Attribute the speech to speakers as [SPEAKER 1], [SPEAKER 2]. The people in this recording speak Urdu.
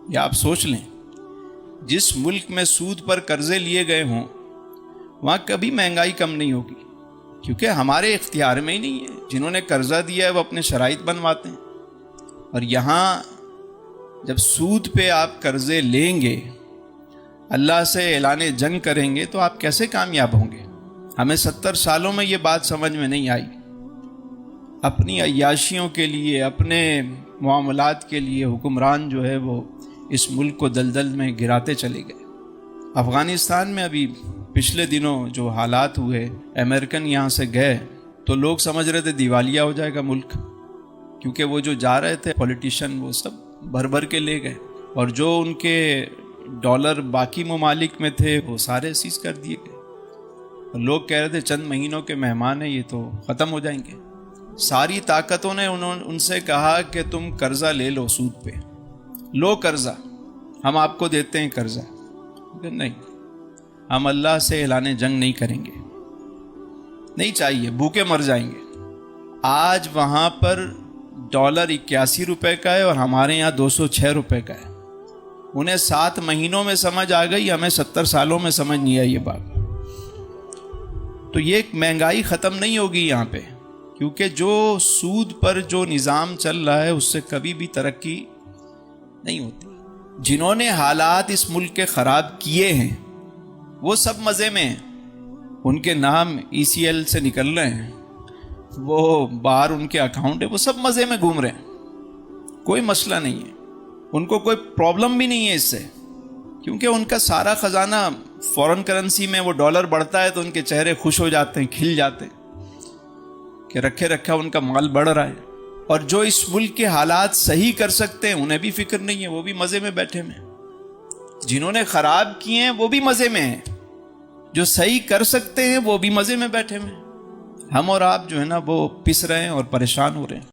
[SPEAKER 1] یا آپ سوچ لیں جس ملک میں سود پر قرضے لیے گئے ہوں وہاں کبھی مہنگائی کم نہیں ہوگی، کیونکہ ہمارے اختیار میں ہی نہیں ہے۔ جنہوں نے قرضہ دیا ہے وہ اپنے شرائط بنواتے ہیں، اور یہاں جب سود پہ آپ قرضے لیں گے، اللہ سے اعلان جنگ کریں گے، تو آپ کیسے کامیاب ہوں گے؟ ہمیں 70 سالوں میں یہ بات سمجھ میں نہیں آئی۔ اپنی عیاشیوں کے لیے، اپنے معاملات کے لیے حکمران جو ہے وہ اس ملک کو دلدل میں گراتے چلے گئے۔ افغانستان میں ابھی پچھلے دنوں جو حالات ہوئے، امریکن یہاں سے گئے تو لوگ سمجھ رہے تھے دیوالیہ ہو جائے گا ملک، کیونکہ وہ جو جا رہے تھے پولیٹیشین وہ سب بھر بھر کے لے گئے، اور جو ان کے ڈالر باقی ممالک میں تھے وہ سارے سیز کر دیے گئے۔ اور لوگ کہہ رہے تھے چند مہینوں کے مہمان ہیں، یہ تو ختم ہو جائیں گے۔ ساری طاقتوں نے ان سے کہا کہ تم قرضہ لے لو، سود پہ لو قرضہ، ہم آپ کو دیتے ہیں قرضہ۔ نہیں، ہم اللہ سے اعلان جنگ نہیں کریں گے، نہیں چاہیے، بھوکے مر جائیں گے۔ آج وہاں پر ڈالر 81 روپے کا ہے اور ہمارے یہاں 206 روپے کا ہے۔ انہیں 7 مہینوں میں سمجھ آ گئی، ہمیں 70 سالوں میں سمجھ نہیں آئی یہ بات۔ تو یہ مہنگائی ختم نہیں ہوگی یہاں پہ، کیونکہ جو سود پر جو نظام چل رہا ہے اس سے کبھی بھی ترقی نہیں ہوتی۔ جنہوں نے حالات اس ملک کے خراب کیے ہیں وہ سب مزے میں ہیں، ان کے نام ECL سے نکل رہے ہیں، وہ باہر ان کے اکاؤنٹ ہے، وہ سب مزے میں گھوم رہے ہیں، کوئی مسئلہ نہیں ہے، ان کو کوئی پرابلم بھی نہیں ہے اس سے، کیونکہ ان کا سارا خزانہ فورن کرنسی میں، وہ ڈالر بڑھتا ہے تو ان کے چہرے خوش ہو جاتے ہیں، کھل جاتے ہیں کہ رکھے رکھا ان کا مال بڑھ رہا ہے۔ اور جو اس ملک کے حالات صحیح کر سکتے ہیں انہیں بھی فکر نہیں ہے، وہ بھی مزے میں بیٹھے میں۔ جنہوں نے خراب کیے ہیں وہ بھی مزے میں ہیں، جو صحیح کر سکتے ہیں وہ بھی مزے میں بیٹھے میں۔ ہم اور آپ جو ہے نا وہ پس رہے ہیں اور پریشان ہو رہے ہیں۔